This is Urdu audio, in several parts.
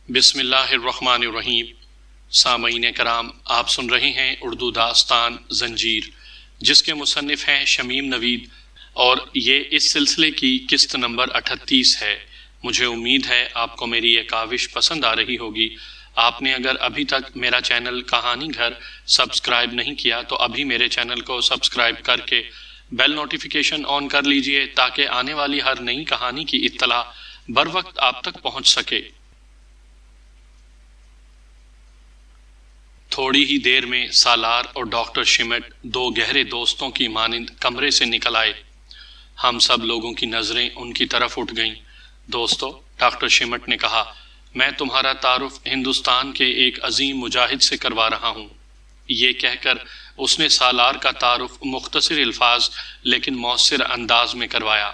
بسم اللہ الرحمن الرحیم۔ سامعین کرام، آپ سن رہے ہیں اردو داستان زنجیر، جس کے مصنف ہیں شمیم نوید، اور یہ اس سلسلے کی قسط نمبر 38 ہے۔ مجھے امید ہے آپ کو میری یہ کاوش پسند آ رہی ہوگی۔ آپ نے اگر ابھی تک میرا چینل کہانی گھر سبسکرائب نہیں کیا تو ابھی میرے چینل کو سبسکرائب کر کے بیل نوٹیفیکیشن آن کر لیجئے، تاکہ آنے والی ہر نئی کہانی کی اطلاع بر وقت آپ تک پہنچ سکے۔ تھوڑی ہی دیر میں سالار اور ڈاکٹر شمٹ دو گہرے دوستوں کی مانند کمرے سے نکل آئے۔ ہم سب لوگوں کی نظریں ان کی طرف اٹھ گئیں۔ دوستو، ڈاکٹر شمٹ نے کہا، میں تمہارا تعارف ہندوستان کے ایک عظیم مجاہد سے کروا رہا ہوں۔ یہ کہہ کر اس نے سالار کا تعارف مختصر الفاظ لیکن مؤثر انداز میں کروایا۔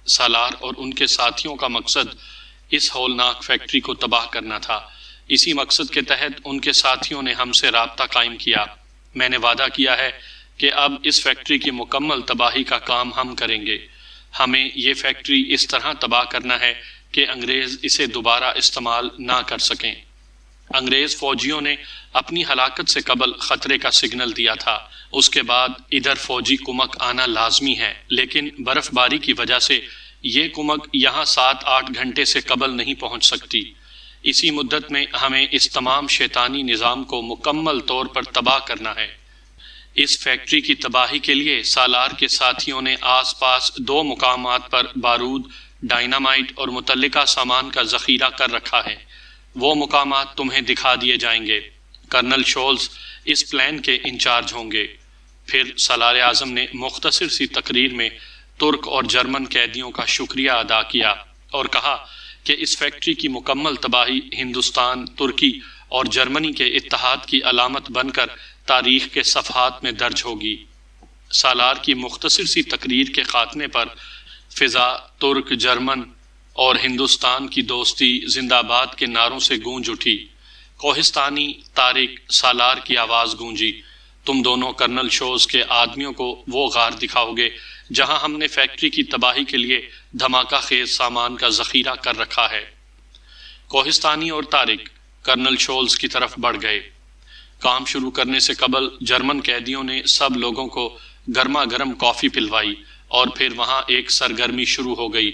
سالار اور ان کے ساتھیوں کا مقصد اس ہولناک فیکٹری کو تباہ کرنا تھا۔ اسی مقصد کے تحت ان کے ساتھیوں نے ہم سے رابطہ قائم کیا۔ میں نے وعدہ کیا ہے کہ اب اس فیکٹری کی مکمل تباہی کا کام ہم کریں گے۔ ہمیں یہ فیکٹری اس طرح تباہ کرنا ہے کہ انگریز اسے دوبارہ استعمال نہ کر سکیں۔ انگریز فوجیوں نے اپنی ہلاکت سے قبل خطرے کا سگنل دیا تھا۔ اس کے بعد ادھر فوجی کمک آنا لازمی ہے، لیکن برف باری کی وجہ سے یہ کمک یہاں 7-8 گھنٹے سے قبل نہیں پہنچ سکتی۔ اسی مدت میں ہمیں اس تمام شیطانی نظام کو مکمل طور پر تباہ کرنا ہے۔ اس فیکٹری کی تباہی کے لیے سالار کے ساتھیوں نے آس پاس 2 مقامات پر بارود، ڈائنامائٹ اور متعلقہ سامان کا ذخیرہ کر رکھا ہے۔ وہ مقامات تمہیں دکھا دیے جائیں گے۔ کرنل شولز اس پلان کے انچارج ہوں گے۔ پھر سالار اعظم نے مختصر سی تقریر میں ترک اور جرمن قیدیوں کا شکریہ ادا کیا اور کہا کہ اس فیکٹری کی مکمل تباہی ہندوستان، ترکی اور جرمنی کے اتحاد کی علامت بن کر تاریخ کے صفحات میں درج ہوگی۔ سالار کی مختصر سی تقریر کے خاتمے پر فضا ترک، جرمن اور ہندوستان کی دوستی زندہ باد کے نعروں سے گونج اٹھی۔ کوہستانی، طارق، سالار کی آواز گونجی، تم دونوں کرنل شولز کے آدمیوں کو وہ غار دکھاؤ گے جہاں ہم نے فیکٹری کی تباہی کے لیے دھماکہ خیز سامان کا ذخیرہ کر رکھا ہے۔ کوہستانی اور طارق کرنل شولز کی طرف بڑھ گئے۔ کام شروع کرنے سے قبل جرمن قیدیوں نے سب لوگوں کو گرما گرم کافی پلوائی اور پھر وہاں ایک سرگرمی شروع ہو گئی۔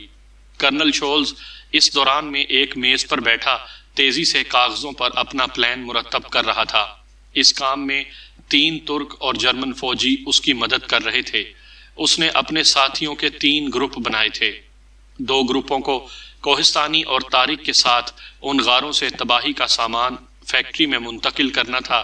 کرنل شولز اس دوران میں ایک میز پر بیٹھا تیزی سے کاغذوں پر اپنا پلان مرتب کر رہا تھا۔ اس کام میں 3 ترک اور جرمن فوجی اس کی مدد کر رہے تھے۔ اس نے اپنے ساتھیوں کے 3 گروپ بنائے تھے۔ 2 گروپوں کو کوہستانی اور طارق کے ساتھ ان غاروں سے تباہی کا سامان فیکٹری میں منتقل کرنا تھا،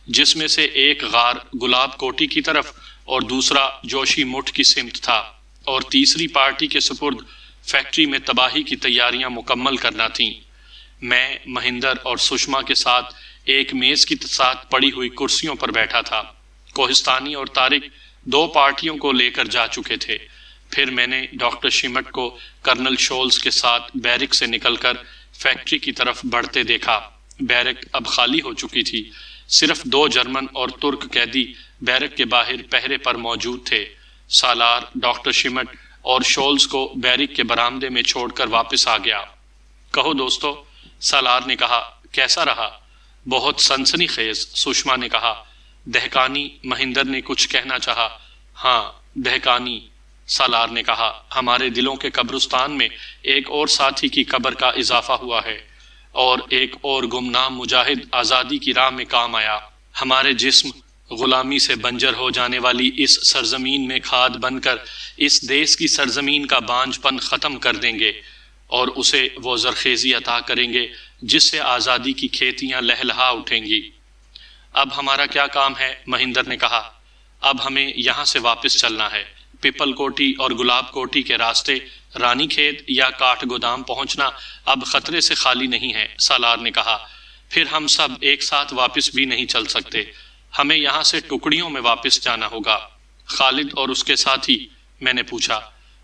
جس میں سے ایک غار گلاب کوٹی کی طرف اور دوسرا جوشی مٹھ کی سمت تھا، اور تیسری پارٹی کے سپرد فیکٹری میں تباہی کی تیاریاں مکمل کرنا تھیں۔ میں مہندر اور سشما کے ساتھ ایک میز کی ساتھ پڑی ہوئی کرسیوں پر بیٹھا تھا۔ کوہستانی اور طارق 2 پارٹیوں کو لے کر جا چکے تھے۔ پھر میں نے ڈاکٹر شمٹ کو کرنل شولز کے ساتھ بیرک سے نکل کر فیکٹری کی طرف بڑھتے دیکھا۔ بیرک اب خالی ہو چکی تھی۔ صرف 2 جرمن اور ترک قیدی بیرک کے باہر پہرے پر موجود تھے۔ سالار ڈاکٹر شمٹ اور شولز کو بیرک کے برآمدے میں چھوڑ کر واپس آ گیا۔ کہو دوستو، سالار نے کہا، کیسا رہا؟ بہت سنسنی خیز، سشما نے کہا۔ دہقانی، مہندر نے کچھ کہنا چاہا۔ ہاں، دہقانی، سالار نے کہا۔ ہمارے دلوں کے قبرستان میں ایک اور ساتھی کی قبر کا اضافہ ہوا ہے، اور ایک اور گمنام مجاہد آزادی کی راہ میں کام آیا۔ ہمارے جسم غلامی سے بنجر ہو جانے والی اس سرزمین میں کھاد بن کر اس دیس کی سرزمین کا بانجھ پن ختم کر دیں گے، اور اسے وہ زرخیزی عطا کریں گے جس سے آزادی کی کھیتیاں لہلہا اٹھیں گی۔ اب ہمارا کیا کام ہے؟ مہندر نے کہا۔ اب ہمیں یہاں سے واپس چلنا ہے۔ پپل کوٹی اور گلاب کوٹی کے راستے رانی کھیت یا کاٹھ گودام پہنچنا اب خطرے سے خالی نہیں ہے، سالار نے کہا۔ پھر ہم سب ایک ساتھ واپس بھی نہیں چل سکتے۔ ہمیں یہاں سے ٹکڑیوں میں واپس جانا ہوگا۔ خالد اور اس کے ساتھی؟ میں نے پوچھا۔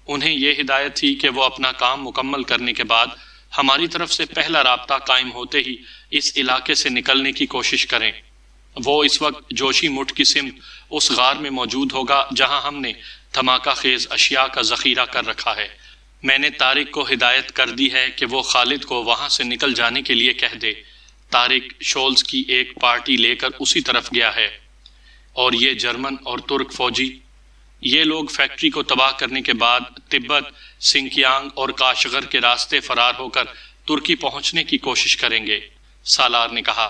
انہیں یہ ہدایت تھی کہ وہ اپنا کام مکمل کرنے کے بعد ہماری طرف سے پہلا رابطہ قائم ہوتے ہی اس علاقے سے نکلنے کی کوشش کریں۔ وہ اس وقت جوشی مٹھ کی سمت اس غار میں موجود ہوگا جہاں ہم نے دھماکہ خیز اشیاء کا ذخیرہ کر رکھا ہے۔ میں نے طارق کو ہدایت کر دی ہے کہ وہ خالد کو وہاں سے نکل جانے کے لیے کہہ دے۔ طارق شولز کی ایک پارٹی لے کر اسی طرف گیا ہے، اور یہ جرمن اور ترک فوجی، یہ لوگ فیکٹری کو تباہ کرنے کے بعد تبت، سنکیانگ اور کاشغر کے راستے فرار ہو کر ترکی پہنچنے کی کوشش کریں گے۔ سالار نے کہا،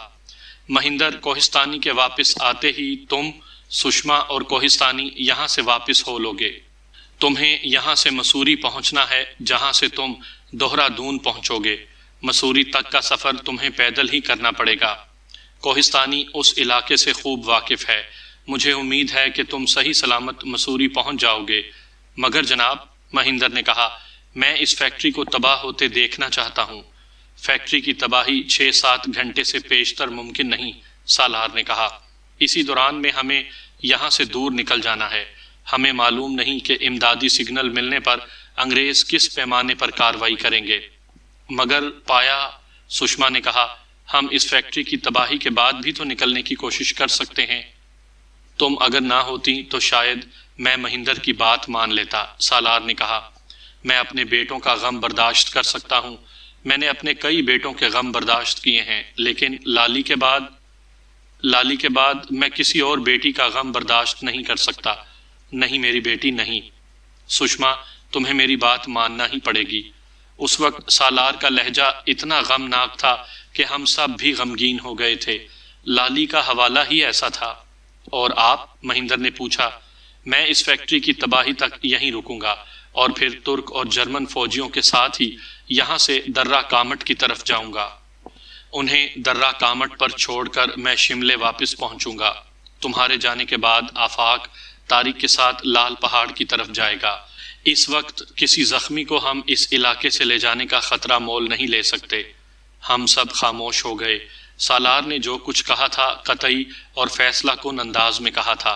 مہندر، کوہستانی کے واپس آتے ہی تم، سشما اور کوہستانی یہاں سے واپس ہو لوگے۔ تمہیں یہاں سے مسوری پہنچنا ہے، جہاں سے تم دوہرا دون پہنچو گے۔ مسوری تک کا سفر تمہیں پیدل ہی کرنا پڑے گا۔ کوہستانی اس علاقے سے خوب واقف ہے۔ مجھے امید ہے کہ تم صحیح سلامت مسوری پہنچ جاؤ گے۔ مگر جناب، مہندر نے کہا، میں اس فیکٹری کو تباہ ہوتے دیکھنا چاہتا ہوں۔ فیکٹری کی تباہی 6-7 گھنٹے سے پیشتر ممکن نہیں، سالار نے کہا۔ اسی دوران میں ہمیں یہاں سے دور نکل جانا ہے۔ ہمیں معلوم نہیں کہ امدادی سگنل ملنے پر انگریز کس پیمانے پر کاروائی کریں گے۔ مگر پایا، سشما نے کہا، ہم اس فیکٹری کی تباہی کے بعد بھی تو نکلنے کی کوشش کر سکتے ہیں۔ تم اگر نہ ہوتی تو شاید میں مہندر کی بات مان لیتا، سالار نے کہا۔ میں اپنے بیٹوں کا غم برداشت کر سکتا ہوں۔ میں نے اپنے کئی بیٹوں کے غم برداشت کیے ہیں، لیکن لالی کے بعد میں کسی اور بیٹی کا غم برداشت نہیں کر سکتا۔ نہیں میری بیٹی، نہیں۔ سشما، تمہیں میری بات ماننا ہی پڑے گی۔ اس وقت سالار کا لہجہ اتنا غمناک تھا کہ ہم سب بھی غمگین ہو گئے تھے۔ لالی کا حوالہ ہی ایسا تھا۔ اور آپ؟ مہندر نے پوچھا۔ میں اس فیکٹری کی تباہی تک یہیں رکوں گا، اور پھر ترک اور جرمن فوجیوں کے ساتھ ہی یہاں سے درہ کامٹ کی طرف جاؤں گا۔ انہیں درہ کامٹ پر چھوڑ کر میں شملے واپس پہنچوں گا۔ تمہارے جانے کے بعد آفاق طارق کے ساتھ لال پہاڑ کی طرف جائے گا۔ اس وقت کسی زخمی کو ہم اس علاقے سے لے جانے کا خطرہ مول نہیں لے سکتے۔ ہم سب خاموش ہو گئے۔ سالار نے جو کچھ کہا تھا قطعی اور فیصلہ کن انداز میں کہا تھا۔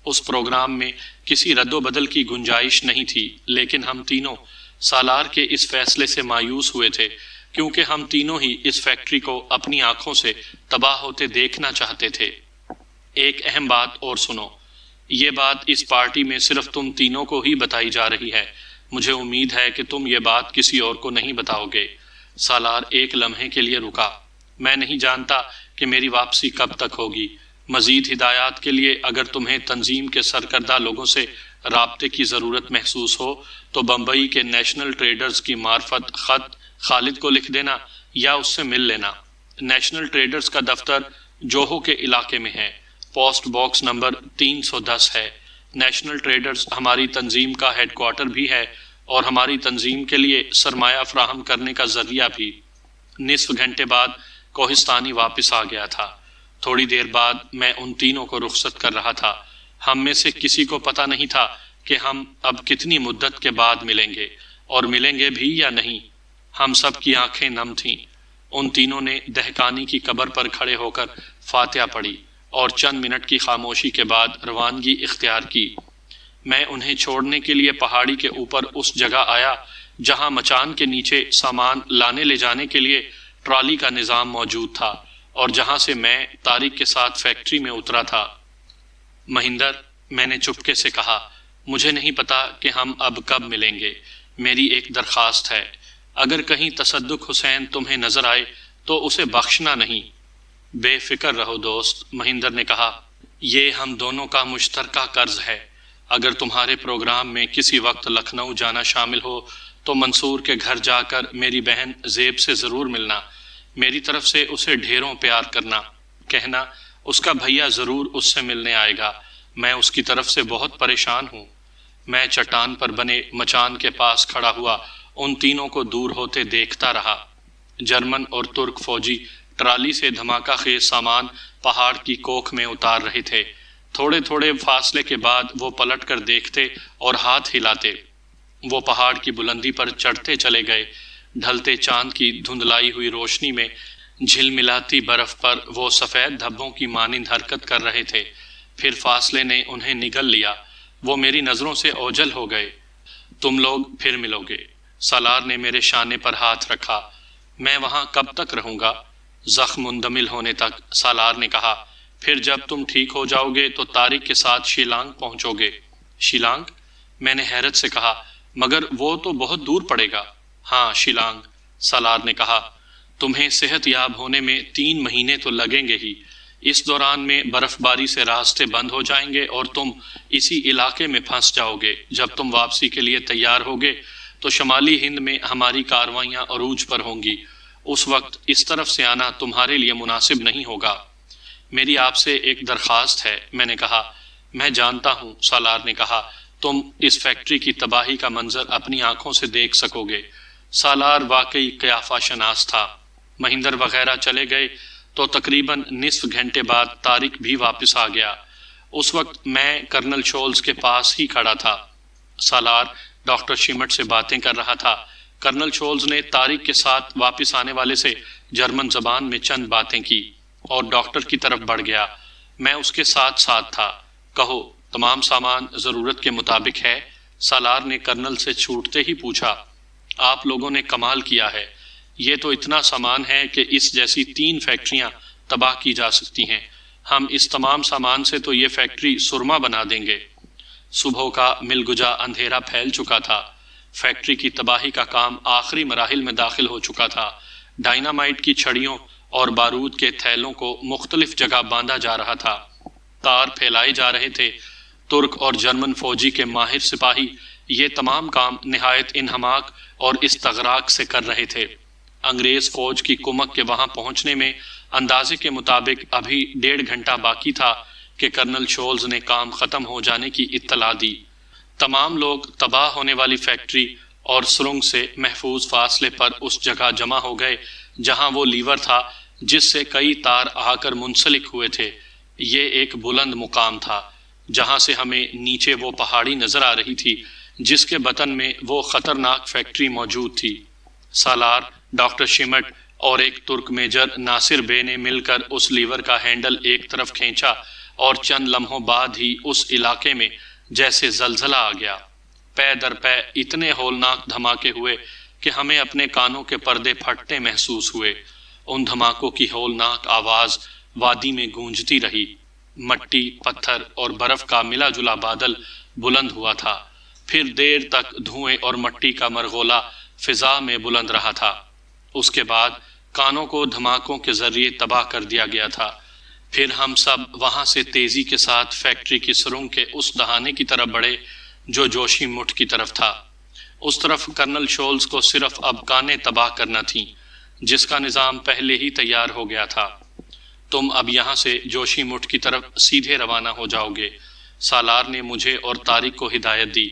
اس پروگرام میں کسی رد و بدل کی گنجائش نہیں تھی، لیکن ہم تینوں سالار کے اس فیصلے سے مایوس ہوئے تھے، کیونکہ ہم تینوں ہی اس فیکٹری کو اپنی آنکھوں سے تباہ ہوتے دیکھنا چاہتے تھے۔ ایک اہم بات اور سنو، یہ بات اس پارٹی میں صرف تم تینوں کو ہی بتائی جا رہی ہے۔ مجھے امید ہے کہ تم یہ بات کسی اور کو نہیں بتاؤ گے۔ سالار ایک لمحے کے لیے رکا۔ میں نہیں جانتا کہ میری واپسی کب تک ہوگی۔ مزید ہدایات کے لیے اگر تمہیں تنظیم کے سرکردہ لوگوں سے رابطے کی ضرورت محسوس ہو تو بمبئی کے نیشنل ٹریڈرز کی معرفت خط خالد کو لکھ دینا یا اس سے مل لینا۔ نیشنل ٹریڈرز کا دفتر جوہو کے علاقے میں ہے، پوسٹ باکس نمبر 310 ہے۔ نیشنل ٹریڈرز ہماری تنظیم کا ہیڈ کوارٹر بھی ہے اور ہماری تنظیم کے لیے سرمایہ فراہم کرنے کا ذریعہ بھی۔ نصف گھنٹے بعد کوہستانی واپس آ گیا تھا۔ تھوڑی دیر بعد میں ان تینوں کو رخصت کر رہا تھا۔ ہم میں سے کسی کو پتہ نہیں تھا کہ ہم اب کتنی مدت کے بعد ملیں گے، اور ملیں گے بھی یا نہیں۔ ہم سب کی آنکھیں نم تھیں۔ ان تینوں نے دہقانی کی قبر پر کھڑے ہو کر فاتحہ پڑھی اور چند منٹ کی خاموشی کے بعد روانگی اختیار کی۔ میں انہیں چھوڑنے کے لیے پہاڑی کے اوپر اس جگہ آیا جہاں مچان کے نیچے سامان لانے لے جانے کے لیے ٹرالی کا نظام موجود تھا، اور جہاں سے میں طارق کے ساتھ فیکٹری میں اترا تھا۔ مہندر، میں نے چپکے سے کہا، مجھے نہیں پتا کہ ہم اب کب ملیں گے۔ میری ایک درخواست ہے، اگر کہیں تصدق حسین تمہیں نظر آئے تو اسے بخشنا نہیں۔ بے فکر رہو دوست، مہندر نے کہا، یہ ہم دونوں کا مشترکہ قرض ہے۔ اگر تمہارے پروگرام میں کسی وقت لکھنؤ جانا شامل ہو تو منصور کے گھر جا کر میری بہن زیب سے ضرور ملنا۔ میری طرف سے اسے ڈھیروں پیار کرنا۔ کہنا اس کا بھیا ضرور اس سے ملنے آئے گا۔ میں اس کی طرف سے بہت پریشان ہوں۔ میں چٹان پر بنے مچان کے پاس کھڑا ہوا ان تینوں کو دور ہوتے دیکھتا رہا۔ جرمن اور ترک فوجی ٹرالی سے دھماکہ خیز سامان پہاڑ کی کوکھ میں اتار رہے تھے۔ تھوڑے تھوڑے فاصلے کے بعد وہ پلٹ کر دیکھتے اور ہاتھ ہلاتے۔ وہ پہاڑ کی بلندی پر چڑھتے چلے گئے۔ ڈھلتے چاند کی دھندلائی ہوئی روشنی میں جھلملاتی برف پر وہ سفید دھبوں کی مانند حرکت کر رہے تھے۔ پھر فاصلے نے انہیں نگل لیا۔ وہ میری نظروں سے اوجھل ہو گئے۔ تم لوگ پھر ملو گے۔ سالار نے میرے شانے پر ہاتھ رکھا۔ میں وہاں کب تک رہوں گا؟ زخم مندمل ہونے تک، سالار نے کہا۔ پھر جب تم ٹھیک ہو جاؤ گے تو طارق کے ساتھ شیلانگ پہنچو گے۔ شیلانگ؟ میں نے حیرت سے کہا، مگر وہ تو بہت دور پڑے گا۔ ہاں، شیلانگ، سالار نے کہا۔ تمہیں صحت یاب ہونے میں 3 مہینے تو لگیں گے ہی۔ اس دوران میں برف باری سے راستے بند ہو جائیں گے اور تم اسی علاقے میں پھنس جاؤ گے۔ جب تم واپسی کے لیے تیار ہوگے تو شمالی ہند میں ہماری کاروائیاں عروج پر ہوں گی۔ اس وقت اس طرف سے آنا تمہارے لیے مناسب نہیں ہوگا۔ میری آپ سے ایک درخواست ہے، میں نے کہا۔ میں جانتا ہوں، سالار نے کہا، تم اس فیکٹری کی تباہی کا منظر اپنی آنکھوں سے دیکھ سکو گے۔ سالار واقعی قیافہ شناس تھا۔ مہندر وغیرہ چلے گئے تو تقریباً نصف گھنٹے بعد طارق بھی واپس آ گیا۔ اس وقت میں کرنل شولز کے پاس ہی کھڑا تھا۔ سالار ڈاکٹر شمٹ سے باتیں کر رہا تھا۔ کرنل شولز نے طارق کے ساتھ واپس آنے والے سے جرمن زبان میں چند باتیں کی اور ڈاکٹر کی طرف بڑھ گیا۔ میں اس کے ساتھ ساتھ تھا۔ کہو، تمام سامان ضرورت کے مطابق ہے؟ سالار نے کرنل سے چھوٹتے ہی پوچھا۔ آپ لوگوں نے کمال کیا ہے۔ یہ تو اتنا سامان ہے کہ اس جیسی 3 فیکٹریاں تباہ کی جا سکتی ہیں۔ ہم اس تمام سامان سے تو یہ فیکٹری سرما بنا دیں گے۔ صبح کا ملگجا اندھیرا پھیل چکا تھا۔ فیکٹری کی تباہی کا کام آخری مراحل میں داخل ہو چکا تھا۔ ڈائنامائٹ کی چھڑیوں اور بارود کے تھیلوں کو مختلف جگہ باندھا جا رہا تھا۔ تار پھیلائے جا رہے تھے۔ ترک اور جرمن فوجی کے ماہر سپاہی یہ تمام کام نہایت انہماک اور استغراق سے کر رہے تھے۔ انگریز فوج کی کمک کے وہاں پہنچنے میں اندازے کے مطابق ابھی 1.5 گھنٹہ باقی تھا کہ کرنل شولز نے کام ختم ہو جانے کی اطلاع دی۔ تمام لوگ تباہ ہونے والی فیکٹری اور سرنگ سے محفوظ فاصلے پر اس جگہ جمع ہو گئے جہاں وہ لیور تھا جس سے کئی تار آ کر منسلک ہوئے تھے۔ یہ ایک بلند مقام تھا جہاں سے ہمیں نیچے وہ پہاڑی نظر آ رہی تھی جس کے بطن میں وہ خطرناک فیکٹری موجود تھی۔ سالار، ڈاکٹر شمٹ اور ایک ترک میجر ناصر بے نے مل کر اس لیور کا ہینڈل ایک طرف کھینچا اور چند لمحوں بعد ہی اس علاقے میں جیسے زلزلہ آ گیا۔ پے در پے اتنے ہولناک دھماکے ہوئے کہ ہمیں اپنے کانوں کے پردے پھٹتے محسوس ہوئے۔ ان دھماکوں کی ہولناک آواز وادی میں گونجتی رہی۔ مٹی، پتھر اور برف کا ملا جلا بادل بلند ہوا تھا۔ پھر دیر تک دھوئیں اور مٹی کا مرغولا فضا میں بلند رہا تھا۔ اس کے بعد کانوں کو دھماکوں کے ذریعے تباہ کر دیا گیا تھا۔ پھر ہم سب وہاں سے تیزی کے ساتھ فیکٹری کی سرنگ کے اس دہانے کی طرف بڑھے جو جوشی مٹھ کی طرف تھا۔ اس طرف کرنل شولز کو صرف اب کانیں تباہ کرنا تھیں جس کا نظام پہلے ہی تیار ہو گیا تھا۔ تم اب یہاں سے جوشی مٹھ کی طرف سیدھے روانہ ہو جاؤ گے۔ سالار نے مجھے اور طارق کو ہدایت دی۔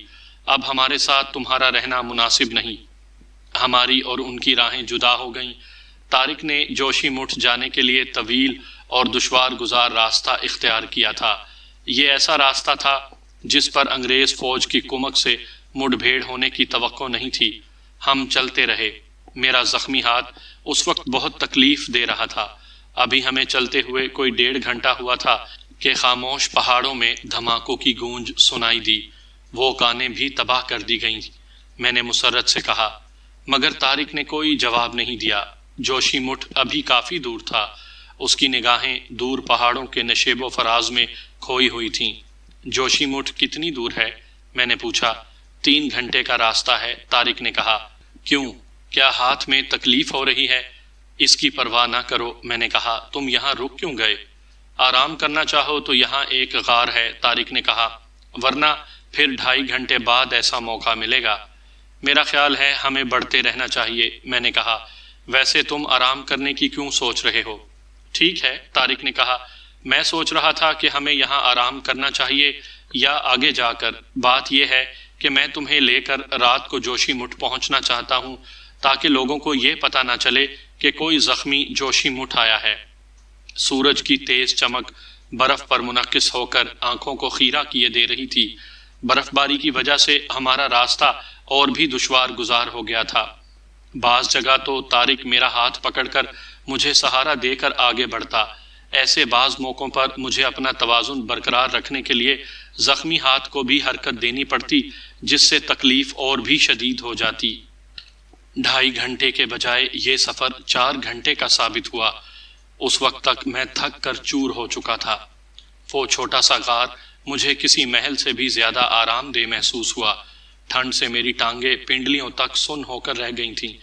اب ہمارے ساتھ تمہارا رہنا مناسب نہیں۔ ہماری اور ان کی راہیں جدا ہو گئیں۔ طارق نے جوشی مٹھ جانے کے لیے طویل اور دشوار گزار راستہ اختیار کیا تھا۔ یہ ایسا راستہ تھا جس پر انگریز فوج کی کمک سے مڈ بھیڑ ہونے کی توقع نہیں تھی۔ ہم چلتے رہے۔ میرا زخمی ہاتھ اس وقت بہت تکلیف دے رہا تھا۔ ابھی ہمیں چلتے ہوئے کوئی 1.5 گھنٹہ ہوا تھا کہ خاموش پہاڑوں میں دھماکوں کی گونج سنائی دی۔ وہ کانیں بھی تباہ کر دی گئیں، میں نے مسرت سے کہا، مگر طارق نے کوئی جواب نہیں دیا۔ جوشی مٹھ ابھی کافی دور تھا۔ اس کی نگاہیں دور پہاڑوں کے نشیب و فراز میں کھوئی ہوئی تھیں۔ جوشی مٹھ کتنی دور ہے؟ میں نے پوچھا۔ 3 گھنٹے کا راستہ ہے، طارق نے کہا۔ کیوں؟ کیا ہاتھ میں تکلیف ہو رہی ہے؟ اس کی پرواہ نہ کرو، میں نے کہا۔ تم یہاں رک کیوں گئے؟ آرام کرنا چاہو تو یہاں ایک غار ہے، طارق نے کہا، ورنہ پھر 2.5 گھنٹے بعد ایسا موقع ملے گا۔ میرا خیال ہے ہمیں بڑھتے رہنا چاہیے، میں نے کہا۔ ویسے تم آرام کرنے کی کیوں سوچ رہے ہو؟ ٹھیک ہے، طارق نے کہا، میں سوچ رہا تھا کہ ہمیں یہاں آرام کرنا چاہیے یا آگے جا کر۔ بات یہ ہے کہ میں تمہیں لے کر رات کو جوشی مٹھ پہنچنا چاہتا ہوں تاکہ لوگوں کو یہ پتہ نہ چلے کہ کوئی زخمی جوشی مٹھ آیا ہے۔ سورج کی تیز چمک برف پر منعکس ہو کر آنکھوں کو خیرہ کیے دے رہی تھی۔ برف باری کی وجہ سے ہمارا راستہ اور بھی دشوار گزار ہو گیا تھا۔ بعض جگہ تو طارق میرا ہاتھ پکڑ کر مجھے سہارا دے کر آگے بڑھتا۔ ایسے بعض موقعوں پر مجھے اپنا توازن برقرار رکھنے کے لیے زخمی ہاتھ کو بھی حرکت دینی پڑتی، جس سے تکلیف اور بھی شدید ہو جاتی۔ 2.5 گھنٹے کے بجائے یہ سفر 4 گھنٹے کا ثابت ہوا۔ اس وقت تک میں تھک کر چور ہو چکا تھا۔ وہ چھوٹا سا غار مجھے کسی محل سے بھی زیادہ آرام دہ محسوس ہوا۔ ٹھنڈ سے میری ٹانگیں پنڈلیوں تک سن ہو کر رہ گئی تھیں،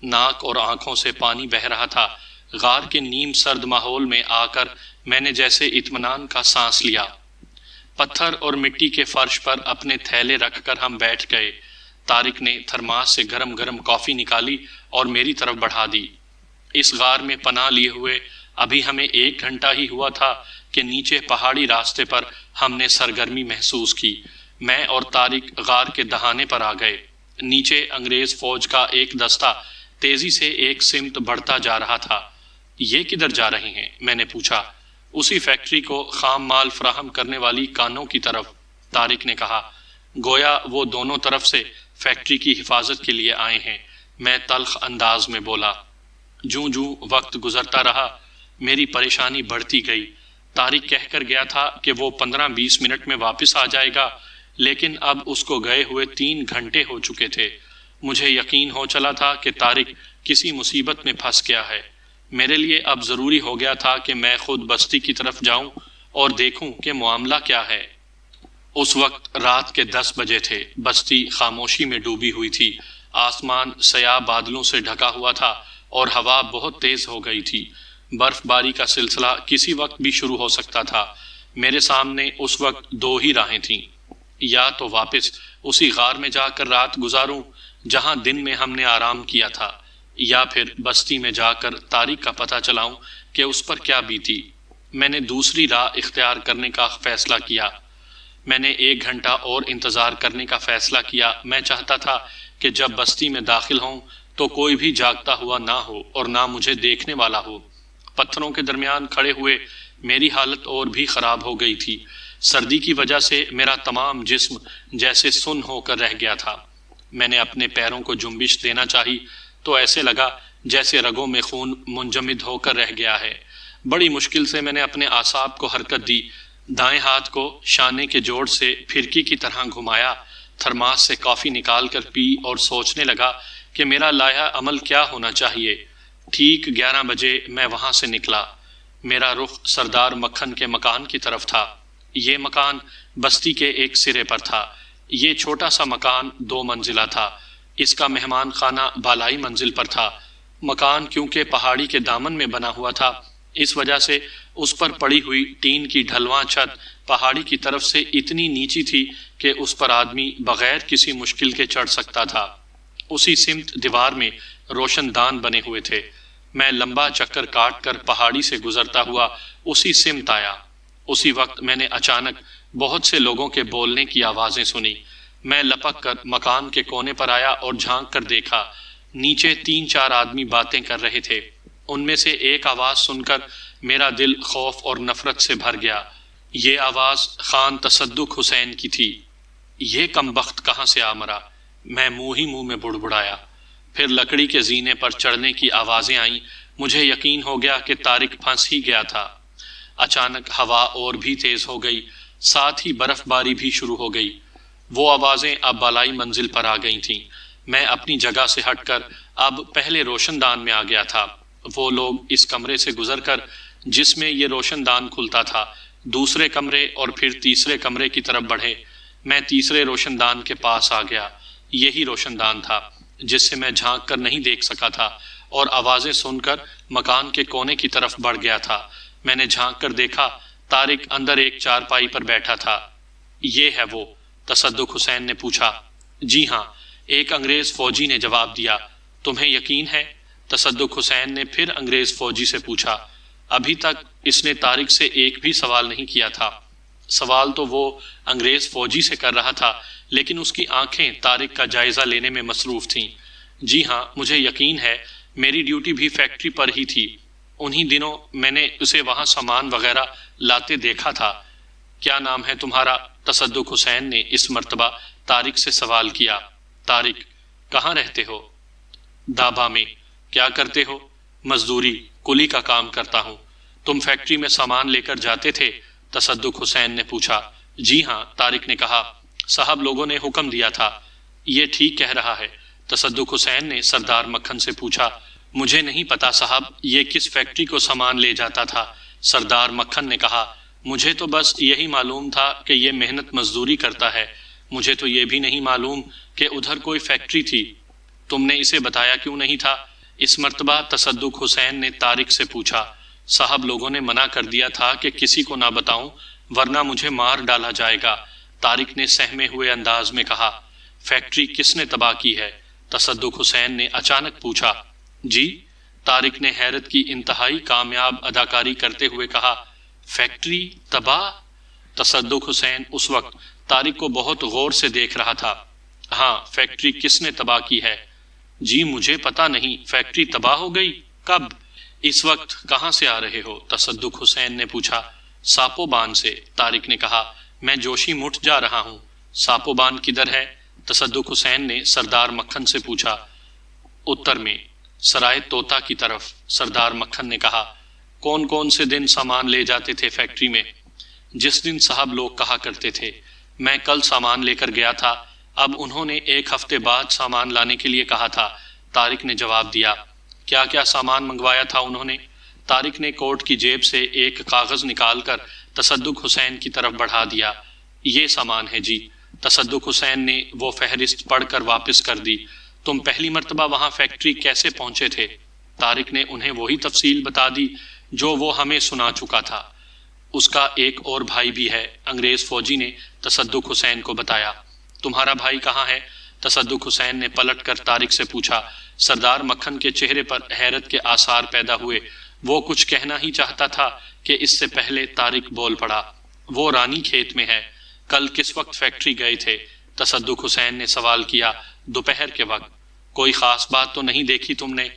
ناک اور آنکھوں سے پانی بہہ رہا تھا۔ غار کے نیم سرد ماحول میں آ کر میں نے جیسے اطمینان کا سانس لیا۔ پتھر اور مٹی کے فرش پر اپنے تھیلے رکھ کر ہم بیٹھ گئے۔ طارق نے تھرماس سے گرم گرم کافی نکالی اور میری طرف بڑھا دی۔ اس غار میں پناہ لیے ہوئے ابھی ہمیں 1 گھنٹہ ہی ہوا تھا کہ نیچے پہاڑی راستے پر ہم نے سرگرمی محسوس کی۔ میں اور طارق غار کے دہانے پر آ گئے۔ نیچے انگریز فوج کا ایک دستہ تیزی سے ایک سمت بڑھتا جا رہا تھا۔ یہ کدھر جا رہے ہیں؟ میں نے پوچھا۔ اسی فیکٹری کو خام مال فراہم کرنے والی کانوں کی طرف، طارق نے کہا۔ گویا وہ دونوں طرف سے فیکٹری کی حفاظت کے لیے آئے ہیں، میں تلخ انداز میں بولا۔ جوں جوں وقت گزرتا رہا میری پریشانی بڑھتی گئی۔ طارق کہہ کر گیا تھا کہ وہ 15-20 منٹ میں واپس آ جائے گا، لیکن اب اس کو گئے ہوئے 3 گھنٹے ہو چکے تھے۔ مجھے یقین ہو چلا تھا کہ طارق کسی مصیبت میں پھنس گیا ہے۔ میرے لیے اب ضروری ہو گیا تھا کہ میں خود بستی کی طرف جاؤں اور دیکھوں کہ معاملہ کیا ہے۔ اس وقت رات کے 10 بجے تھے۔ بستی خاموشی میں ڈوبی ہوئی تھی۔ آسمان سیاہ بادلوں سے ڈھکا ہوا تھا اور ہوا بہت تیز ہو گئی تھی۔ برف باری کا سلسلہ کسی وقت بھی شروع ہو سکتا تھا۔ میرے سامنے اس وقت 2 ہی راہیں تھیں، یا تو واپس اسی غار میں جا کر رات گزاروں جہاں دن میں ہم نے آرام کیا تھا، یا پھر بستی میں جا کر طارق کا پتہ چلاؤں کہ اس پر کیا بیتی۔ میں نے دوسری راہ اختیار کرنے کا فیصلہ کیا۔ میں نے 1 گھنٹہ اور انتظار کرنے کا فیصلہ کیا۔ میں چاہتا تھا کہ جب بستی میں داخل ہوں تو کوئی بھی جاگتا ہوا نہ ہو اور نہ مجھے دیکھنے والا ہو۔ پتھروں کے درمیان کھڑے ہوئے میری حالت اور بھی خراب ہو گئی تھی۔ سردی کی وجہ سے میرا تمام جسم جیسے سن ہو کر رہ گیا تھا۔ میں نے اپنے پیروں کو جنبش دینا چاہی تو ایسے لگا جیسے رگوں میں خون منجمد ہو کر رہ گیا ہے۔ بڑی مشکل سے میں نے اپنے اعصاب کو حرکت دی۔ دائیں ہاتھ کو شانے کے جوڑ سے پھرکی کی طرح گھمایا، تھرماس سے کافی نکال کر پی اور سوچنے لگا کہ میرا لائحہ عمل کیا ہونا چاہیے۔ ٹھیک 11 بجے میں وہاں سے نکلا۔ میرا رخ سردار مکھن کے مکان کی طرف تھا۔ یہ مکان بستی کے ایک سرے پر تھا۔ یہ چھوٹا سا مکان 2 منزلہ تھا۔ اس کا مہمان خانہ بالائی منزل پر تھا۔ مکان کیونکہ پہاڑی کے دامن میں بنا ہوا تھا، اس وجہ سے اس پر پڑی ہوئی ٹین کی ڈھلواں چھت پہاڑی کی طرف سے اتنی نیچی تھی کہ اس پر آدمی بغیر کسی مشکل کے چڑھ سکتا تھا۔ اسی سمت دیوار میں روشن دان بنے ہوئے تھے۔ میں لمبا چکر کاٹ کر پہاڑی سے گزرتا ہوا اسی سمت آیا۔ اسی وقت میں نے اچانک بہت سے لوگوں کے بولنے کی آوازیں سنی۔ میں لپک کر مکان کے کونے پر آیا اور جھانک کر دیکھا۔ نیچے 3-4 آدمی باتیں کر رہے تھے۔ ان میں سے ایک آواز سن کر میرا دل خوف اور نفرت سے بھر گیا۔ یہ آواز خان تصدق حسین کی تھی۔ یہ کمبخت کہاں سے آ مرا؟ میں منہ ہی منہ میں بڑبڑایا۔ پھر لکڑی کے زینے پر چڑھنے کی آوازیں آئیں۔ مجھے یقین ہو گیا کہ طارق پھنس ہی گیا تھا۔ اچانک ہوا اور بھی تیز ہو گئی، ساتھ ہی برف باری بھی شروع ہو گئی۔ وہ آوازیں اب بالائی منزل پر آ گئی تھیں۔ میں اپنی جگہ سے ہٹ کر اب پہلے روشن دان میں آ گیا تھا۔ وہ لوگ اس کمرے سے گزر کر جس میں یہ روشن دان کھلتا تھا، دوسرے کمرے اور پھر تیسرے کمرے کی طرف بڑھے۔ میں تیسرے روشن دان کے پاس آ گیا۔ یہی روشن دان تھا جس سے میں جھانک کر نہیں دیکھ سکا تھا اور آوازیں سن کر مکان کے کونے کی طرف بڑھ گیا تھا۔ میں نے جھانک کر دیکھا طارق اندر ایک چارپائی پر بیٹھا تھا۔ یہ ہے وہ؟ تصدق حسین نے پوچھا۔ جی ہاں، ایک انگریز فوجی نے جواب دیا۔ تمہیں یقین ہے؟ تصدق حسین نے پھر انگریز فوجی سے پوچھا۔ ابھی تک اس نے طارق سے ایک بھی سوال نہیں کیا تھا۔ سوال تو وہ انگریز فوجی سے کر رہا تھا، لیکن اس کی آنکھیں طارق کا جائزہ لینے میں مصروف تھیں۔ جی ہاں، مجھے یقین ہے، میری ڈیوٹی بھی فیکٹری پر ہی تھی۔ انہی دنوں میں نے اسے وہاں سامان وغیرہ لاتے دیکھا تھا۔ کیا نام ہے تمہارا؟ تصدق حسین نے اس مرتبہ طارق سے سوال کیا۔ طارق۔ کہاں رہتے ہو؟ دابا میں۔ کیا کرتے ہو؟ مزدوری، کلی کا کام کرتا ہوں۔ تم فیکٹری میں سامان لے کر جاتے تھے؟ تصدق حسین نے پوچھا۔ جی ہاں، طارق نے کہا۔ صاحب لوگوں نے حکم دیا تھا۔ یہ ٹھیک کہہ رہا ہے؟ تصدق حسین نے سردار مکھن سے پوچھا۔ مجھے نہیں پتا صاحب، یہ کس فیکٹری کو سامان لے جاتا تھا؟ سردار مکھن نے کہا۔ مجھے تو بس یہی معلوم تھا کہ یہ محنت مزدوری کرتا ہے۔ مجھے تو یہ بھی نہیں معلوم کہ ادھر کوئی فیکٹری تھی، تم نے اسے بتایا کیوں نہیں تھا؟ اس مرتبہ تصدق حسین نے طارق سے پوچھا۔ صاحب لوگوں نے منع کر دیا تھا کہ کسی کو نہ بتاؤں ورنہ مجھے مار ڈالا جائے گا، طارق نے سہمے ہوئے انداز میں کہا۔ فیکٹری کس نے تباہ کی ہے؟ تصدق حسین نے اچانک پوچھا۔ جی؟ طارق نے حیرت کی انتہائی کامیاب اداکاری کرتے ہوئے کہا۔ فیکٹری تباہ؟ تصدق حسین اس وقت طارق کو بہت غور سے دیکھ رہا تھا۔ ہاں، فیکٹری کس نے تباہ کی ہے؟ جی مجھے پتا نہیں، فیکٹری تباہ ہو گئی؟ کب؟ اس وقت کہاں سے آ رہے ہو؟ تصدق حسین نے پوچھا۔ ساپو بان سے، طارق نے کہا۔ میں جوشی مٹھ جا رہا ہوں۔ ساپو بان کدھر ہے؟ تصدق حسین نے سردار مکھن سے پوچھا۔ اتر میں، سرائے توتا کی طرف، سردار مکھن نے کہا۔ کون کون سے دن سامان لے جاتے تھے فیکٹری میں؟ جس دن صاحب لوگ کہا کرتے تھے۔ میں کل سامان لے کر گیا تھا، اب انہوں نے 1 ہفتے بعد سامان لانے کے لیے کہا تھا، طارق نے جواب دیا۔ کیا کیا سامان منگوایا تھا انہوں نے؟ طارق نے کوٹ کی جیب سے ایک کاغذ نکال کر تصدق حسین کی طرف بڑھا دیا۔ یہ سامان ہے جی۔ تصدق حسین نے وہ فہرست پڑھ کر واپس کر دی۔ تم پہلی مرتبہ وہاں فیکٹری کیسے پہنچے تھے؟ طارق نے انہیں وہی تفصیل بتا دی جو وہ ہمیں سنا چکا تھا۔ اس کا ایک اور بھائی بھی ہے، انگریز فوجی نے تصدق حسین کو بتایا۔ تمہارا بھائی کہاں ہے؟ تصدق حسین نے پلٹ کر طارق سے پوچھا۔ سردار مکھن کے چہرے پر حیرت کے آثار پیدا ہوئے۔ وہ کچھ کہنا ہی چاہتا تھا کہ اس سے پہلے طارق بول پڑا۔ وہ رانی کھیت میں ہے۔ کل کس وقت فیکٹری گئے تھے؟ تصدق حسین نے سوال کیا۔ دوپہر کے وقت۔ کوئی خاص بات تو نہیں دیکھی تم نے؟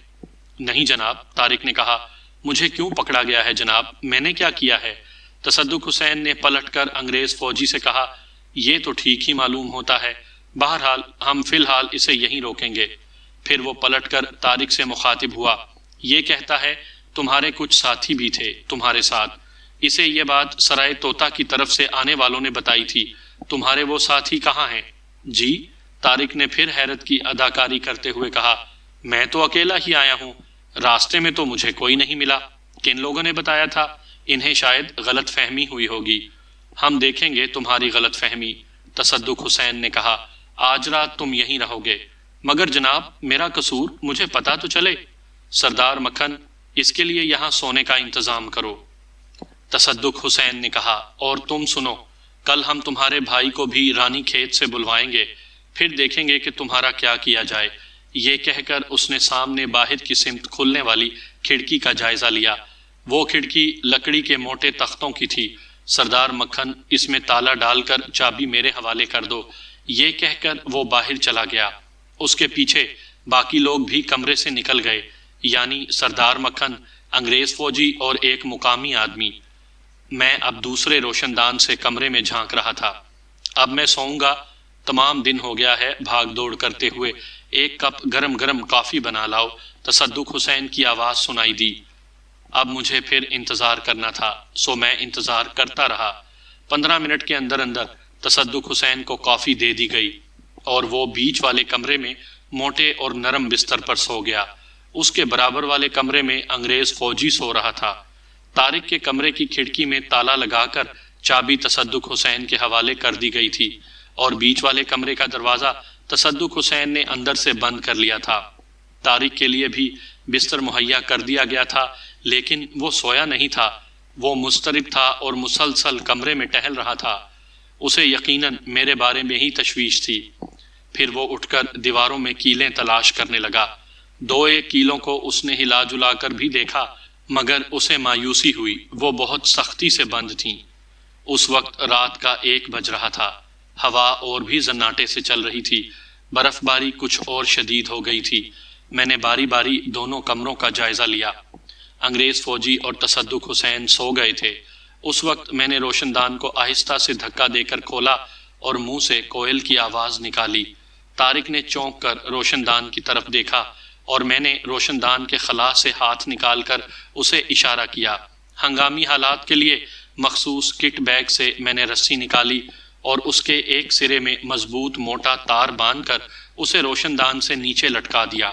نہیں جناب، طارق نے کہا۔ مجھے کیوں پکڑا گیا ہے جناب؟ میں نے کیا کیا ہے؟ تصدق حسین نے پلٹ کر انگریز فوجی سے کہا۔ یہ تو ٹھیک ہی معلوم ہوتا ہے، بہرحال ہم فی الحال اسے یہیں روکیں گے۔ پھر وہ پلٹ کر طارق سے مخاطب ہوا۔ یہ کہتا ہے تمہارے کچھ ساتھی بھی تھے تمہارے ساتھ، اسے یہ بات سرائے توتا کی طرف سے آنے والوں نے بتائی تھی۔ تمہارے وہ ساتھی کہاں ہیں؟ جی؟ طارق نے پھر حیرت کی اداکاری کرتے ہوئے کہا۔ میں تو اکیلا ہی آیا ہوں، راستے میں تو مجھے کوئی نہیں ملا۔ کن لوگوں نے بتایا تھا؟ انہیں شاید غلط فہمی ہوئی ہوگی۔ ہم دیکھیں گے تمہاری غلط فہمی، تصدق حسین نے کہا۔ آج رات تم یہیں رہو گے؟ مگر جناب میرا قصور مجھے پتا تو چلے۔ سردار مکھن، اس کے لیے یہاں سونے کا انتظام کرو، تصدق حسین نے کہا۔ اور تم سنو، کل ہم تمہارے بھائی کو بھی رانی کھیت سے بلوائیں گے، پھر دیکھیں گے کہ تمہارا کیا کیا جائے۔ یہ کہہ کر اس نے سامنے باہر کی سمت کھلنے والی کھڑکی کا جائزہ لیا۔ وہ کھڑکی لکڑی کے موٹے تختوں کی تھی۔ سردار مکھن، اس میں تالا ڈال کر چابی میرے حوالے کر دو، یہ کہہ کر وہ باہر چلا گیا۔ اس کے پیچھے باقی لوگ بھی کمرے سے نکل گئے، یعنی سردار مکھن، انگریز فوجی اور ایک مقامی آدمی۔ میں اب دوسرے روشن دان سے کمرے میں جھانک رہا تھا۔ اب میں سوؤں گا، تمام دن ہو گیا ہے بھاگ دوڑ کرتے ہوئے، ایک کپ گرم گرم کافی بنا لاؤ، تصدق حسین کی آواز سنائی دی۔ اب مجھے پھر انتظار کرنا تھا، سو میں انتظار کرتا رہا۔ 15 منٹ کے اندر اندر تصدق حسین کو کافی دے دی گئی اور وہ بیچ والے کمرے میں موٹے اور نرم بستر پر سو گیا۔ اس کے برابر والے کمرے میں انگریز فوجی سو رہا تھا۔ طارق کے کمرے کی کھڑکی میں تالا لگا کر چابی تصدق حسین کے حوالے کر دی گئی تھی اور بیچ والے کمرے کا دروازہ تصدق حسین نے اندر سے بند کر لیا تھا۔ طارق کے لیے بھی بستر مہیا کر دیا گیا تھا، لیکن وہ سویا نہیں تھا، وہ مضطرب تھا اور مسلسل کمرے میں ٹہل رہا تھا۔ اسے یقیناً میرے بارے میں ہی تشویش تھی۔ پھر وہ اٹھ کر دیواروں میں کیلیں تلاش کرنے لگا۔ 2-1 کیلوں کو اس نے ہلا جلا کر بھی دیکھا، مگر اسے مایوسی ہوئی، وہ بہت سختی سے بند تھیں۔ اس وقت رات کا 1 بج رہا تھا، ہوا اور بھی زناٹے سے چل رہی تھی، برف باری کچھ اور شدید ہو گئی تھی۔ میں نے باری باری دونوں کمروں کا جائزہ لیا۔ انگریز فوجی اور تصدق حسین سو گئے تھے۔ اس وقت میں نے روشن دان کو آہستہ سے دھکا دے کر کھولا اور منہ سے کوئل کی آواز نکالی۔ طارق نے چونک کر روشن دان کی طرف دیکھا اور میں نے روشن دان کے خلا سے ہاتھ نکال کر اسے اشارہ کیا۔ ہنگامی حالات کے لیے مخصوص کٹ بیگ سے میں نے رسی نکالی اور اس کے ایک سرے میں مضبوط موٹا تار باندھ کر اسے روشن دان سے نیچے لٹکا دیا۔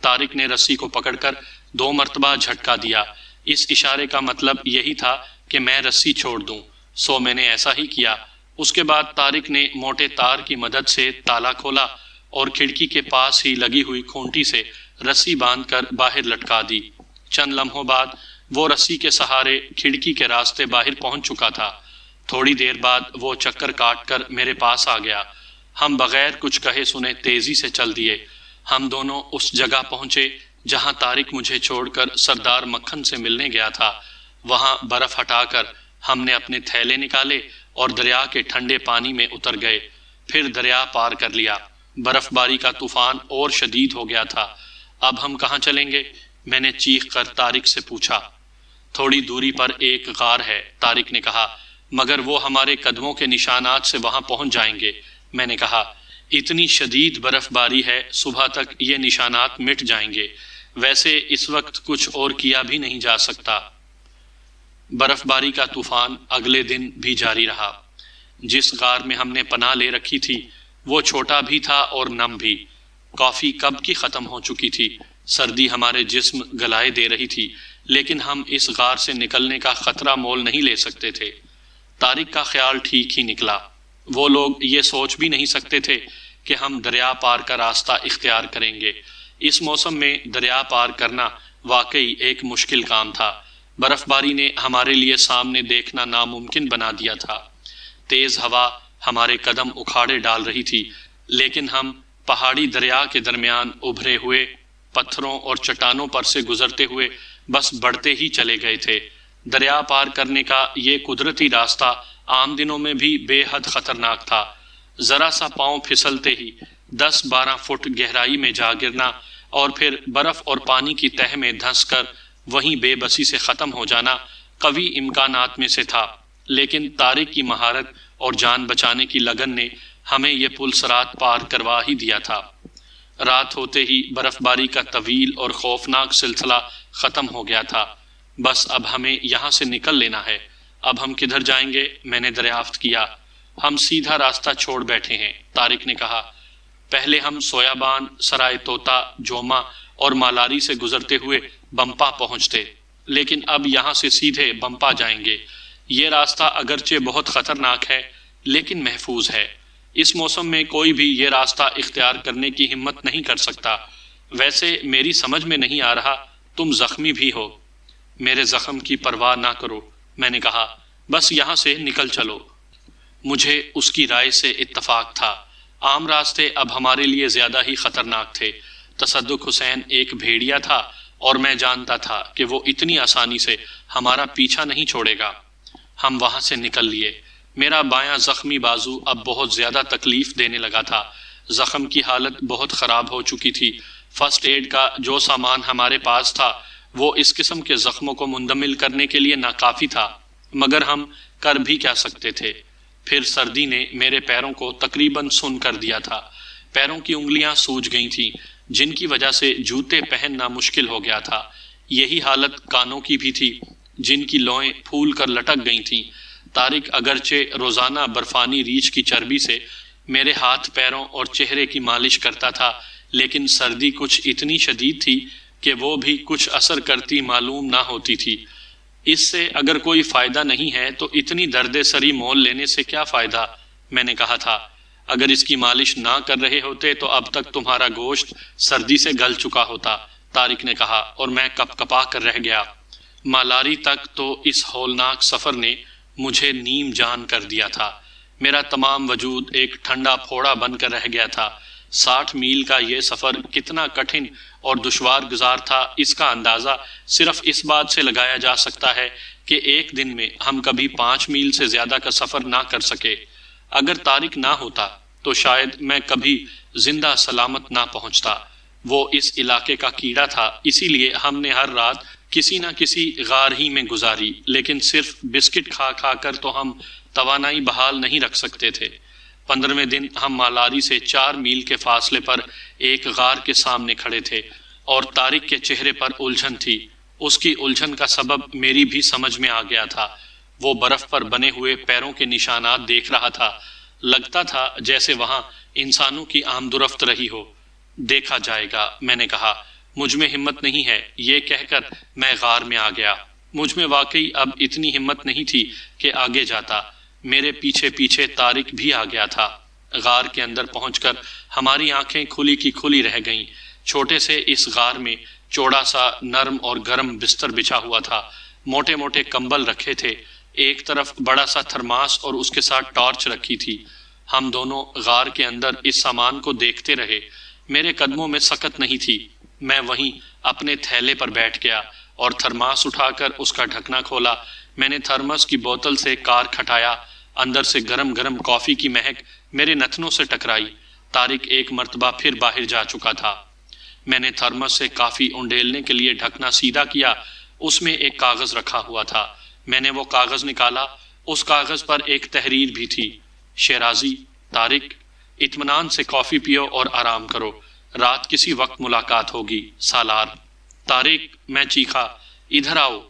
طارق نے رسی کو پکڑ کر 2 مرتبہ جھٹکا دیا۔ اس اشارے کا مطلب یہی تھا کہ میں رسی چھوڑ دوں، سو میں نے ایسا ہی کیا۔ اس کے بعد طارق نے موٹے تار کی مدد سے تالا کھولا اور کھڑکی کے پاس ہی لگی ہوئی کھونٹی سے رسی باندھ کر باہر لٹکا دی۔ چند لمحوں بعد وہ رسی کے سہارے کھڑکی کے راستے باہر پہنچ چکا تھا۔ تھوڑی دیر بعد وہ چکر کاٹ کر میرے پاس آ گیا۔ ہم بغیر کچھ کہے سنے تیزی سے چل دیے۔ ہم دونوں اس جگہ پہنچے جہاں طارق مجھے چھوڑ کر سردار مکھن سے ملنے گیا تھا۔ وہاں برف ہٹا کر ہم نے اپنے تھیلے نکالے اور دریا کے ٹھنڈے پانی میں اتر گئے۔ پھر دریا پار کر لیا۔ برف باری کا طوفان اور شدید ہو گیا تھا۔ اب ہم کہاں چلیں گے؟ میں نے چیخ کر طارق سے پوچھا۔ تھوڑی دوری پر ایک غار ہے، طارق نے کہا، مگر وہ ہمارے قدموں کے نشانات سے وہاں پہنچ جائیں گے۔ میں نے کہا، اتنی شدید برف باری ہے، صبح تک یہ نشانات مٹ جائیں گے۔ ویسے اس وقت کچھ اور کیا بھی نہیں جا سکتا۔ برف باری کا طوفان اگلے دن بھی جاری رہا۔ جس غار میں ہم نے پناہ لے رکھی تھی وہ چھوٹا بھی تھا اور نم بھی۔ کافی کب کی ختم ہو چکی تھی۔ سردی ہمارے جسم گلائے دے رہی تھی، لیکن ہم اس غار سے نکلنے کا خطرہ مول نہیں لے سکتے تھے۔ طارق کا خیال ٹھیک ہی نکلا۔ وہ لوگ یہ سوچ بھی نہیں سکتے تھے کہ ہم دریا پار کا راستہ اختیار کریں گے۔ اس موسم میں دریا پار کرنا واقعی ایک مشکل کام تھا۔ برف باری نے ہمارے لیے سامنے دیکھنا ناممکن بنا دیا تھا۔ تیز ہوا ہمارے قدم اکھاڑے ڈال رہی تھی، لیکن ہم پہاڑی دریا کے درمیان ابھرے ہوئے پتھروں اور چٹانوں پر سے گزرتے ہوئے بس بڑھتے ہی چلے گئے تھے۔ دریا پار کرنے کا یہ قدرتی راستہ عام دنوں میں بھی بے حد خطرناک تھا۔ ذرا سا پاؤں پھسلتے ہی 10-12 فٹ گہرائی میں جا گرنا اور پھر برف اور پانی کی تہہ میں دھنس کر وہیں بے بسی سے ختم ہو جانا قوی امکانات میں سے تھا۔ لیکن طارق کی مہارت اور جان بچانے کی لگن نے ہمیں یہ پل صراط پار کروا ہی دیا تھا۔ رات ہوتے ہی برف باری کا طویل اور خوفناک سلسلہ ختم ہو گیا تھا۔ بس اب ہمیں یہاں سے نکل لینا ہے۔ اب ہم کدھر جائیں گے؟ میں نے دریافت کیا۔ ہم سیدھا راستہ چھوڑ بیٹھے ہیں، طارق نے کہا۔ پہلے ہم سویابان، سرائے توتا، جوما اور مالاری سے گزرتے ہوئے بمپا پہنچتے، لیکن اب یہاں سے سیدھے بمپا جائیں گے۔ یہ راستہ اگرچہ بہت خطرناک ہے لیکن محفوظ ہے۔ اس موسم میں کوئی بھی یہ راستہ اختیار کرنے کی ہمت نہیں کر سکتا۔ ویسے میری سمجھ میں نہیں آ رہا، تم زخمی بھی ہو۔ میرے زخم کی پرواہ نہ کرو، میں نے کہا، بس یہاں سے نکل چلو۔ مجھے اس کی رائے سے اتفاق تھا۔ عام راستے اب ہمارے لیے زیادہ ہی خطرناک تھے۔ تصدق حسین ایک بھیڑیا تھا اور میں جانتا تھا کہ وہ اتنی آسانی سے ہمارا پیچھا نہیں چھوڑے گا۔ ہم وہاں سے نکل لیے۔ میرا بایاں زخمی بازو اب بہت زیادہ تکلیف دینے لگا تھا۔ زخم کی حالت بہت خراب ہو چکی تھی۔ فرسٹ ایڈ کا جو سامان ہمارے پاس تھا وہ اس قسم کے زخموں کو مندمل کرنے کے لیے ناکافی تھا، مگر ہم کر بھی کیا سکتے تھے۔ پھر سردی نے میرے پیروں کو تقریباً سن کر دیا تھا۔ پیروں کی انگلیاں سوج گئی تھیں، جن کی وجہ سے جوتے پہننا مشکل ہو گیا تھا۔ یہی حالت کانوں کی بھی تھی، جن کی لوئیں پھول کر لٹک گئی تھیں۔ طارق اگرچہ روزانہ برفانی ریچھ کی چربی سے میرے ہاتھ پیروں اور چہرے کی مالش کرتا تھا، لیکن سردی کچھ اتنی شدید تھی کہ وہ بھی کچھ اثر کرتی معلوم نہ ہوتی تھی۔ اس سے اگر کوئی فائدہ نہیں ہے تو اتنی درد سری مول لینے سے کیا فائدہ؟ میں نے کہا تھا۔ اگر اس کی مالش نہ کر رہے ہوتے تو اب تک تمہارا گوشت سردی سے گل چکا ہوتا، طارق نے کہا، اور میں کپ کپا کر رہ گیا۔ مالاری تک تو اس ہولناک سفر نے مجھے نیم جان کر دیا تھا۔ میرا تمام وجود ایک ٹھنڈا پھوڑا بن کر رہ گیا تھا۔ 60 میل کا یہ سفر کتنا کٹھن اور دشوار گزار تھا، اس کا اندازہ صرف اس بات سے لگایا جا سکتا ہے کہ ایک دن میں ہم کبھی 5 میل سے زیادہ کا سفر نہ کر سکے۔ اگر طارق نہ ہوتا تو شاید میں کبھی زندہ سلامت نہ پہنچتا۔ وہ اس علاقے کا کیڑا تھا، اسی لیے ہم نے ہر رات کسی نہ کسی غار ہی میں گزاری، لیکن صرف بسکٹ کھا کھا کر تو ہم توانائی بحال نہیں رکھ سکتے تھے۔ 15ویں دن ہم مالاری سے 4 میل کے فاصلے پر ایک غار کے سامنے کھڑے تھے اور طارق کے چہرے پر الجھن تھی۔ اس کی الجھن کا سبب میری بھی سمجھ میں آ گیا تھا۔ وہ برف پر بنے ہوئے پیروں کے نشانات دیکھ رہا تھا۔ لگتا تھا جیسے وہاں انسانوں کی آمد و رفت رہی ہو۔ دیکھا جائے گا، میں نے کہا۔ مجھ میں ہمت نہیں ہے، یہ کہہ کر میں غار میں آ گیا۔ مجھ میں واقعی اب اتنی ہمت نہیں تھی کہ آگے جاتا۔ میرے پیچھے پیچھے طارق بھی آ گیا تھا۔ غار کے اندر پہنچ کر ہماری آنکھیں کھلی کی کھلی رہ گئیں۔ چھوٹے سے اس غار میں چوڑا سا نرم اور گرم بستر بچھا ہوا تھا، موٹے موٹے کمبل رکھے تھے، ایک طرف بڑا سا تھرماس اور اس کے ساتھ ٹارچ رکھی تھی۔ ہم دونوں غار کے اندر اس سامان کو دیکھتے رہے۔ میرے قدموں میں سکت نہیں تھی۔ میں وہیں اپنے تھیلے پر بیٹھ گیا اور تھرماس اٹھا کر اس کا ڈھکنا کھولا۔ میں نے تھرمس کی بوتل سے کار کھٹایا۔ اندر سے گرم گرم کافی کی مہک میرے نتنوں سے ٹکرائی۔ طارق ایک مرتبہ پھر باہر جا چکا تھا۔ میں نے تھرمس سے کافی انڈیلنے کے لیے ڈھکنا سیدھا کیا۔ اس میں ایک کاغذ رکھا ہوا تھا۔ میں نے وہ کاغذ نکالا۔ اس کاغذ پر ایک تحریر بھی تھی: شیرازی، طارق، اطمینان سے کافی پیو اور آرام کرو، رات کسی وقت ملاقات ہوگی، سالار۔ طارق، میں چیخا، ادھر آؤ۔